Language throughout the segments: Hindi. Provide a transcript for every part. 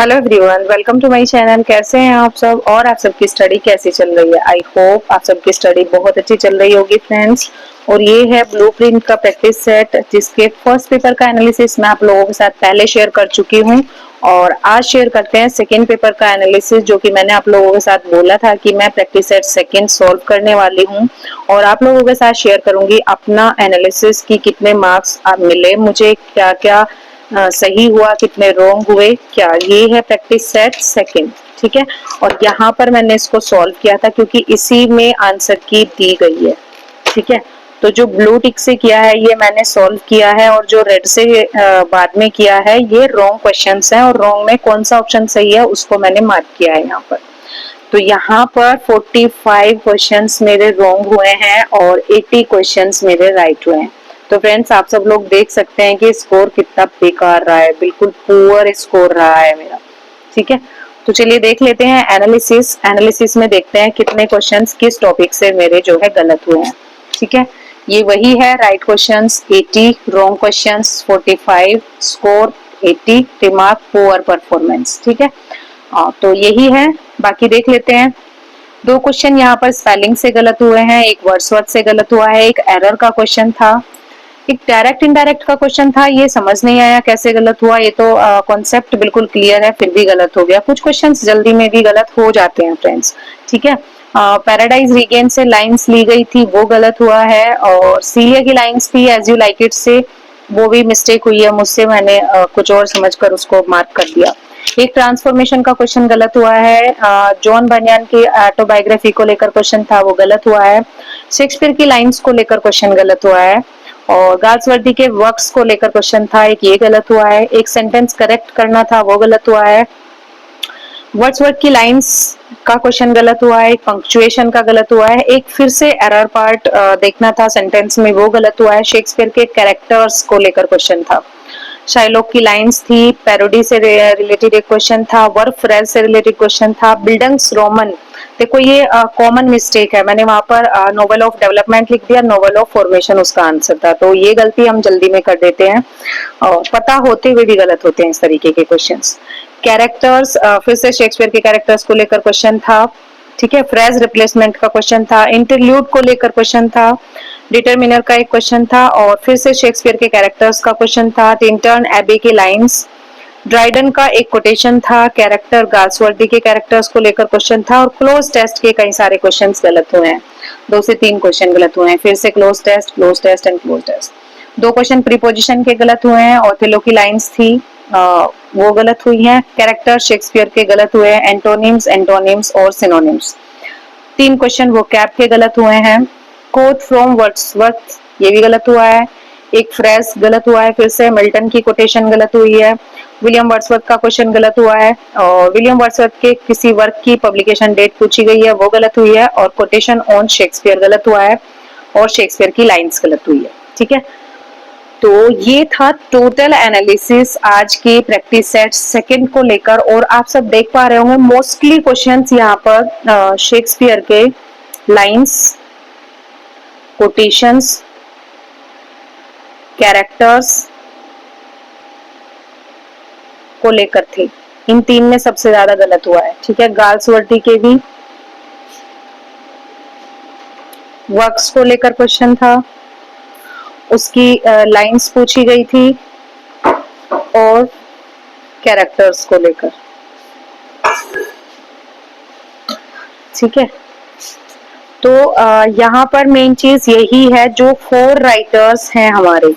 Hello everyone, welcome to my channel. कैसे हैं आप सब और आप सबकी स्टडी कैसी चल रही है? आई होप आप सबकी स्टडी बहुत अच्छी चल रही होगी फ्रेंड्स। और ये है ब्लूप्रिंट का प्रैक्टिस सेट जिसके फर्स्ट पेपर का एनालिसिस मैं आप लोगों के साथ पहले शेयर कर चुकी हूँ। और आज शेयर करते हैं सेकेंड पेपर का एनालिसिस, जो कि मैंने आप लोगों के साथ बोला था कि मैं प्रैक्टिस सेट सेकेंड सॉल्व करने वाली हूँ। और आप लोगों के साथ शेयर करूंगी अपना एनालिसिस की कितने मार्क्स मिले मुझे, क्या क्या सही हुआ, कितने रॉन्ग हुए, क्या। ये है प्रैक्टिस सेट सेकंड, ठीक है। और यहाँ पर मैंने इसको सॉल्व किया था क्योंकि इसी में आंसर की दी गई है, ठीक है। तो जो ब्लू टिक से किया है ये मैंने सॉल्व किया है, और जो रेड से बाद में किया है ये रॉन्ग क्वेश्चंस हैं, और रॉन्ग में कौन सा ऑप्शन सही है उसको मैंने मार्क किया है यहाँ पर। तो यहाँ पर 45 क्वेश्चंस मेरे रॉन्ग हुए हैं और 80 क्वेश्चंस मेरे राइट हुए हैं। तो फ्रेंड्स आप सब लोग देख सकते हैं कि स्कोर कितना बेकार रहा है, बिल्कुल पुअर स्कोर रहा है मेरा, ठीक है। तो चलिए देख लेते हैं एनालिसिस में देखते हैं कितने क्वेश्चंस किस टॉपिक से मेरे जो है गलत हुए हैं, ठीक है। ये वही है, right questions 80, wrong questions 45, score 80, remark poor performance, ठीक है। तो यही है, बाकी देख लेते हैं। दो क्वेश्चन यहाँ पर स्पेलिंग से गलत हुए हैं, एक वर्ड्सवर्थ से गलत हुआ है, एक एरर का क्वेश्चन था, एक डायरेक्ट इनडायरेक्ट का क्वेश्चन था। ये समझ नहीं आया कैसे गलत हुआ, ये तो कॉन्सेप्ट बिल्कुल क्लियर है फिर भी गलत हो गया। कुछ क्वेश्चंस जल्दी में भी गलत हो जाते हैं फ्रेंड्स, ठीक है। पैराडाइज रीगेन से लाइंस ली गई थी वो गलत हुआ है, और सीलिया की लाइंस थी एज यू लाइक इट से, वो भी मिस्टेक हुई है मुझसे, मैंने कुछ और समझकर उसको मार्क कर दिया। एक ट्रांसफॉर्मेशन का क्वेश्चन गलत हुआ है, जॉन बनियान की ऑटोबायोग्राफी को लेकर क्वेश्चन था वो गलत हुआ है। शेक्सपियर की लाइंस को लेकर क्वेश्चन गलत हुआ है, और गाल्सवर्दी के वर्क्स को लेकर क्वेश्चन था, एक ये गलत हुआ है। एक सेंटेंस करेक्ट करना था वो गलत हुआ है। वर्ड्सवर्थ की लाइंस का क्वेश्चन गलत हुआ है, एक पंक्चुएशन का गलत हुआ है, एक फिर से एरर पार्ट देखना था सेंटेंस में वो गलत हुआ है। शेक्सपियर के कैरेक्टर्स को लेकर क्वेश्चन था। शाइलॉक की लाइंस थी, पैरोडी से रिलेटेड एक क्वेश्चन था, वर्ब फ्रेज से रिलेटेड क्वेश्चन था। बिल्डिंग्स रोमन, देखो ये कॉमन मिस्टेक है, मैंने वहां पर नोवेल ऑफ डेवलपमेंट लिख दिया, नोवेल ऑफ फॉर्मेशन उसका आंसर था। तो ये गलती हम जल्दी में कर देते हैं, पता होते हुए भी गलत होते हैं इस तरीके के क्वेश्चंस। कैरेक्टर्स, फिर से शेक्सपियर के कैरेक्टर्स को लेकर क्वेश्चन था, ठीक है। फ्रेज रिप्लेसमेंट का क्वेश्चन था, इंटरल्यूड को लेकर क्वेश्चन था, डिटरमिनर का एक क्वेश्चन था, और फिर से शेक्सपियर के कैरेक्टर्स का क्वेश्चन था। टिंटर्न एबे की लाइंस, ड्राइडन का एक कोटेशन था, कैरेक्टर गाल्सवर्दी के कैरेक्टर्स को लेकर क्वेश्चन था, और क्लोज टेस्ट के कई सारे क्वेश्चंस गलत हुए हैं, 2 से 3 क्वेश्चन गलत हुए हैं। फिर से close test and close test. 2 question preposition के गलत हुए हैं, ओथेलो की लाइंस थी वो गलत हुई हैं। कैरेक्टर शेक्सपियर के गलत हुए हैं, एंटोनिम्स और सिनोनिम्स। 3 क्वेश्चन वोकैब के गलत हुए हैं। कोट फ्रॉम वर्ड्सवर्थ ये भी गलत हुआ है। एक फ्रेज गलत हुआ है, फिर से मिल्टन की कोटेशन गलत हुई है। विलियम वर्ड्सवर्थ का क्वेश्चन गलत हुआ है, और विलियम वर्ड्सवर्थ के किसी वर्क की पब्लिकेशन डेट पूछी गई है वो गलत हुई है, और कोटेशन ऑन शेक्सपियर गलत हुआ है, और शेक्सपियर की लाइंस गलत हुई है, ठीक है। तो ये था टोटल एनालिसिस आज के प्रैक्टिस सेट सेकंड को लेकर, और आप सब देख पा रहे होंगे मोस्टली क्वेश्चंस यहाँ पर शेक्सपियर के लाइंस, कोटेशंस, कैरेक्टर्स को लेकर थे। इन 3 में सबसे ज्यादा गलत हुआ है, ठीक है। गाल्सवर्दी के भी वर्क्स को लेकर क्वेश्चन था, उसकी लाइंस पूछी गई थी, और कैरेक्टर्स को लेकर, ठीक है। तो यहाँ पर मेन चीज यही है, जो 4 राइटर्स हैं हमारे,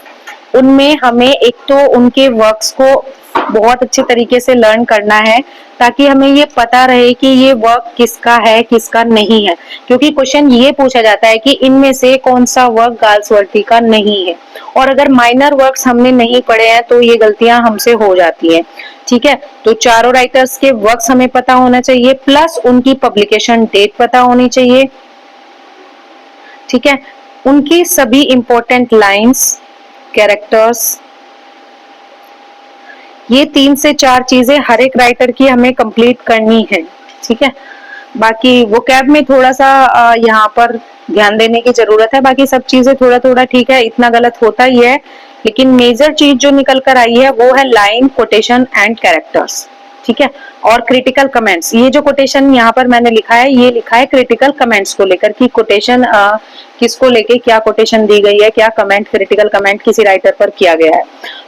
उनमें हमें एक तो उनके वर्क्स को बहुत अच्छे तरीके से लर्न करना है, ताकि हमें ये पता रहे कि ये वर्क किसका है किसका नहीं है। क्योंकि क्वेश्चन ये पूछा जाता है कि इनमें से कौन सा वर्क गाल्सवर्दी का नहीं है, और अगर माइनर वर्क्स हमने नहीं पढ़े हैं तो ये गलतियां हमसे हो जाती हैं, ठीक है। तो चारों राइटर्स के वर्क्स हमें पता होना चाहिए, प्लस उनकी पब्लिकेशन डेट पता होनी चाहिए, ठीक है। उनकी सभी इंपॉर्टेंट लाइंस, कैरेक्टर्स, ये 3 से 4 चीजें हर एक राइटर की हमें कंप्लीट करनी है, ठीक है। बाकी वोकैब में थोड़ा सा यहाँ पर ध्यान देने की जरूरत है, बाकी सब चीजें थोड़ा थोड़ा ठीक है, इतना गलत होता ही है। लेकिन मेजर चीज जो निकल कर आई है वो है लाइन, कोटेशन एंड कैरेक्टर्स, ठीक है। और क्रिटिकल कमेंट्स, ये जो कोटेशन यहाँ पर मैंने लिखा है, ये लिखा है क्रिटिकल कमेंट्स को लेकर कि कोटेशन किसको लेके क्या कोटेशन दी गई है, क्या कमेंट, क्रिटिकल कमेंट किसी राइटर पर किया गया है।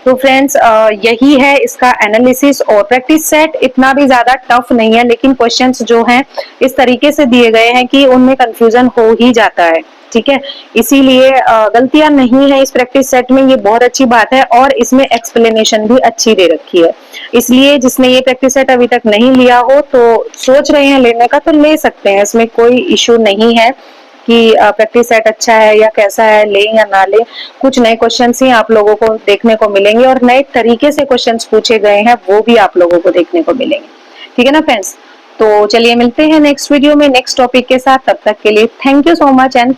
तो फ्रेंड्स यही है इसका एनालिसिस। और प्रैक्टिस सेट इतना भी ज्यादा टफ नहीं है, लेकिन क्वेश्चंस जो हैं इस तरीके से दिए गए हैं कि उनमें कंफ्यूजन हो ही जाता है, ठीक है। इसीलिए गलतियां नहीं है इस प्रैक्टिस सेट में, ये बहुत अच्छी बात है। और इसमें एक्सप्लेनेशन भी अच्छी दे रखी है, इसलिए जिसने ये प्रैक्टिस सेट अभी तक नहीं लिया हो तो सोच रहे हैं लेने का तो ले सकते हैं, इसमें कोई इशू नहीं है कि प्रैक्टिस सेट अच्छा है या कैसा है, ले या ना ले। कुछ नए क्वेश्चंस ही आप लोगों को देखने को मिलेंगे और नए तरीके से क्वेश्चंस पूछे गए हैं वो भी आप लोगों को देखने को मिलेंगे, ठीक है ना फ्रेंड्स। तो चलिए मिलते हैं नेक्स्ट वीडियो में नेक्स्ट टॉपिक के साथ, तब तक के लिए thank you so much and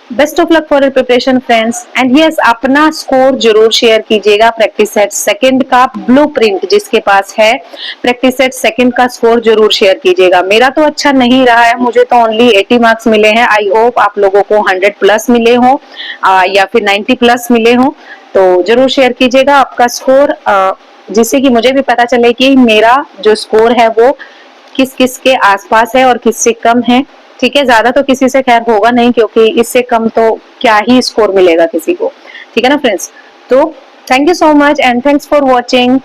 best of luck for your preparation friends. And yes, अपना स्कोर जरूर शेयर कीजिएगा प्रैक्टिस सेट सेकंड का ब्लूप्रिंट जिसके पास है, प्रैक्टिस सेट सेकंड का स्कोर जरूर शेयर कीजिएगा। मेरा तो अच्छा नहीं रहा है, मुझे तो ओनली 80 मार्क्स मिले हैं। आई होप आप लोगों को 100 प्लस मिले हो या फिर 90 प्लस मिले हो। तो जरूर शेयर कीजिएगा आपका स्कोर, जिससे कि मुझे भी पता चले कि मेरा जो स्कोर है वो किस किस के आसपास है और किससे कम है, ठीक है। ज्यादा तो किसी से खैर होगा नहीं, क्योंकि इससे कम तो क्या ही स्कोर मिलेगा किसी को, ठीक है ना फ्रेंड्स। तो thank you so much and thanks for watching.